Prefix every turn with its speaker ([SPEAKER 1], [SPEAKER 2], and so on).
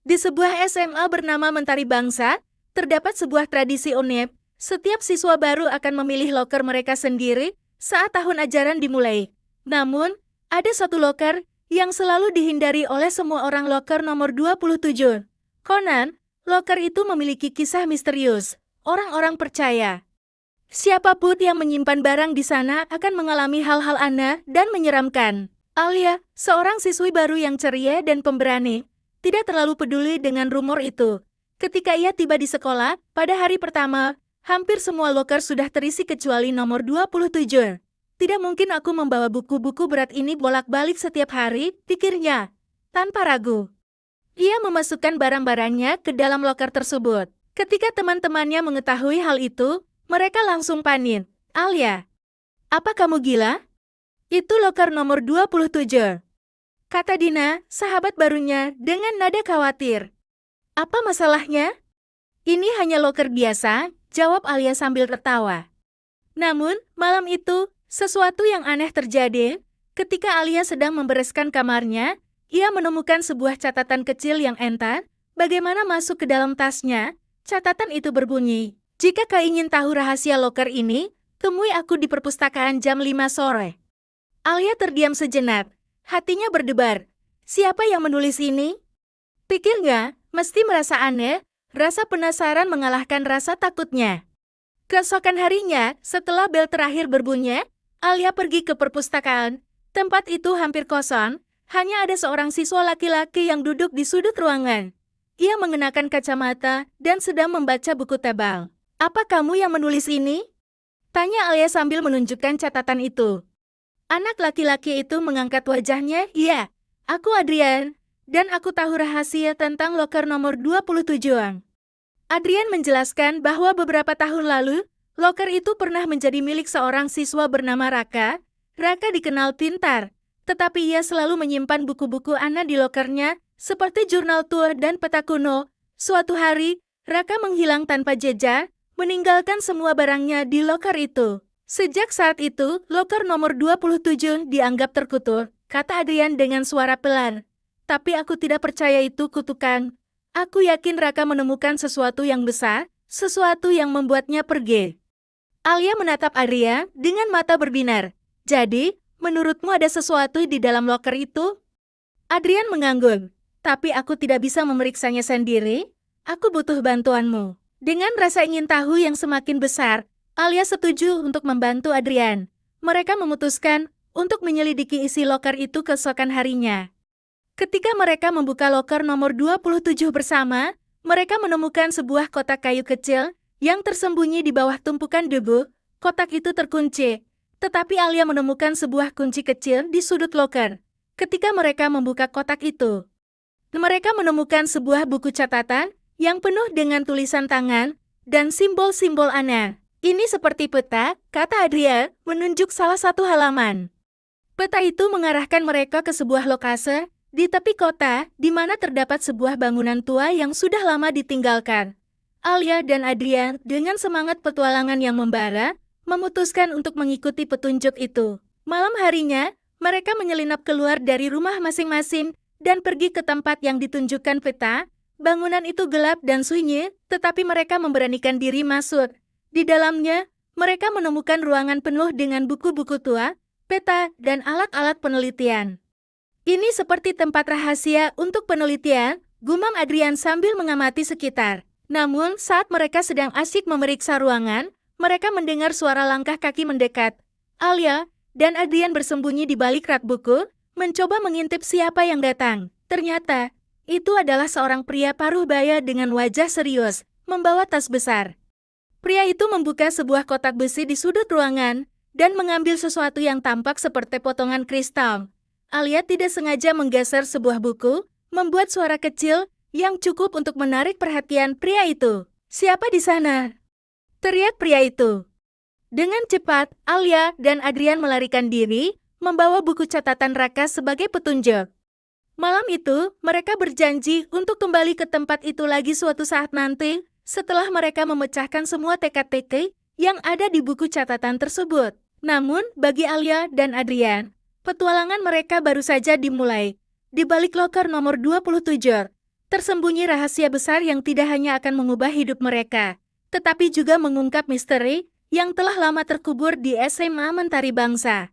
[SPEAKER 1] Di sebuah SMA bernama Mentari Bangsa, terdapat sebuah tradisi unik. Setiap siswa baru akan memilih loker mereka sendiri saat tahun ajaran dimulai. Namun, ada satu loker yang selalu dihindari oleh semua orang, loker nomor 27. Konon, loker itu memiliki kisah misterius. Orang-orang percaya siapapun yang menyimpan barang di sana akan mengalami hal-hal aneh dan menyeramkan. Alia, seorang siswi baru yang ceria dan pemberani, tidak terlalu peduli dengan rumor itu. Ketika ia tiba di sekolah, pada hari pertama, hampir semua loker sudah terisi kecuali nomor 27. Tidak mungkin aku membawa buku-buku berat ini bolak-balik setiap hari, pikirnya. Tanpa ragu, ia memasukkan barang-barangnya ke dalam loker tersebut. Ketika teman-temannya mengetahui hal itu, mereka langsung panik. Alia, apa kamu gila? Itu loker nomor 27. Kata Dina, sahabat barunya, dengan nada khawatir. Apa masalahnya? Ini hanya loker biasa, jawab Alia sambil tertawa. Namun, malam itu, sesuatu yang aneh terjadi. Ketika Alia sedang membereskan kamarnya, ia menemukan sebuah catatan kecil yang entah. Bagaimana masuk ke dalam tasnya? Catatan itu berbunyi, jika kau ingin tahu rahasia loker ini, temui aku di perpustakaan jam 5 sore. Alia terdiam sejenak. Hatinya berdebar. Siapa yang menulis ini? Pikir nggak, mesti merasa aneh. Rasa penasaran mengalahkan rasa takutnya. Keesokan harinya, setelah bel terakhir berbunyi, Alia pergi ke perpustakaan. Tempat itu hampir kosong, hanya ada seorang siswa laki-laki yang duduk di sudut ruangan. Ia mengenakan kacamata dan sedang membaca buku tebal. Apa kamu yang menulis ini? Tanya Alia sambil menunjukkan catatan itu. Anak laki-laki itu mengangkat wajahnya. Iya, aku Adrian, dan aku tahu rahasia tentang loker nomor 27. Adrian menjelaskan bahwa beberapa tahun lalu, loker itu pernah menjadi milik seorang siswa bernama Raka. Raka dikenal pintar, tetapi ia selalu menyimpan buku-buku aneh di lokernya, seperti jurnal tua dan peta kuno. Suatu hari, Raka menghilang tanpa jejak, meninggalkan semua barangnya di loker itu. Sejak saat itu, loker nomor 27 dianggap terkutuk, kata Adrian dengan suara pelan. Tapi aku tidak percaya itu kutukan. Aku yakin Raka menemukan sesuatu yang besar, sesuatu yang membuatnya pergi. Alia menatap Adrian dengan mata berbinar. Jadi, menurutmu ada sesuatu di dalam loker itu? Adrian mengangguk. Tapi aku tidak bisa memeriksanya sendiri. Aku butuh bantuanmu. Dengan rasa ingin tahu yang semakin besar, Alia setuju untuk membantu Adrian. Mereka memutuskan untuk menyelidiki isi loker itu keesokan harinya. Ketika mereka membuka loker nomor 27 bersama, mereka menemukan sebuah kotak kayu kecil yang tersembunyi di bawah tumpukan debu. Kotak itu terkunci, tetapi Alia menemukan sebuah kunci kecil di sudut loker. Ketika mereka membuka kotak itu, mereka menemukan sebuah buku catatan yang penuh dengan tulisan tangan dan simbol-simbol aneh. Ini seperti peta, kata Adrian, menunjuk salah satu halaman. Peta itu mengarahkan mereka ke sebuah lokasi di tepi kota, di mana terdapat sebuah bangunan tua yang sudah lama ditinggalkan. Alia dan Adrian, dengan semangat petualangan yang membara, memutuskan untuk mengikuti petunjuk itu. Malam harinya, mereka menyelinap keluar dari rumah masing-masing dan pergi ke tempat yang ditunjukkan peta. Bangunan itu gelap dan sunyi, tetapi mereka memberanikan diri masuk. Di dalamnya, mereka menemukan ruangan penuh dengan buku-buku tua, peta, dan alat-alat penelitian. Ini seperti tempat rahasia untuk penelitian, gumam Adrian sambil mengamati sekitar. Namun, saat mereka sedang asyik memeriksa ruangan, mereka mendengar suara langkah kaki mendekat. Alia dan Adrian bersembunyi di balik rak buku, mencoba mengintip siapa yang datang. Ternyata, itu adalah seorang pria paruh baya dengan wajah serius, membawa tas besar. Pria itu membuka sebuah kotak besi di sudut ruangan dan mengambil sesuatu yang tampak seperti potongan kristal. Alia tidak sengaja menggeser sebuah buku, membuat suara kecil yang cukup untuk menarik perhatian pria itu. Siapa di sana? Teriak pria itu. Dengan cepat, Alia dan Adrian melarikan diri, membawa buku catatan Raka sebagai petunjuk. Malam itu, mereka berjanji untuk kembali ke tempat itu lagi suatu saat nanti, setelah mereka memecahkan semua teka-teki yang ada di buku catatan tersebut. Namun, bagi Alia dan Adrian, petualangan mereka baru saja dimulai. Di balik loker nomor 27, Tersembunyi rahasia besar yang tidak hanya akan mengubah hidup mereka, tetapi juga mengungkap misteri yang telah lama terkubur di SMA Mentari Bangsa.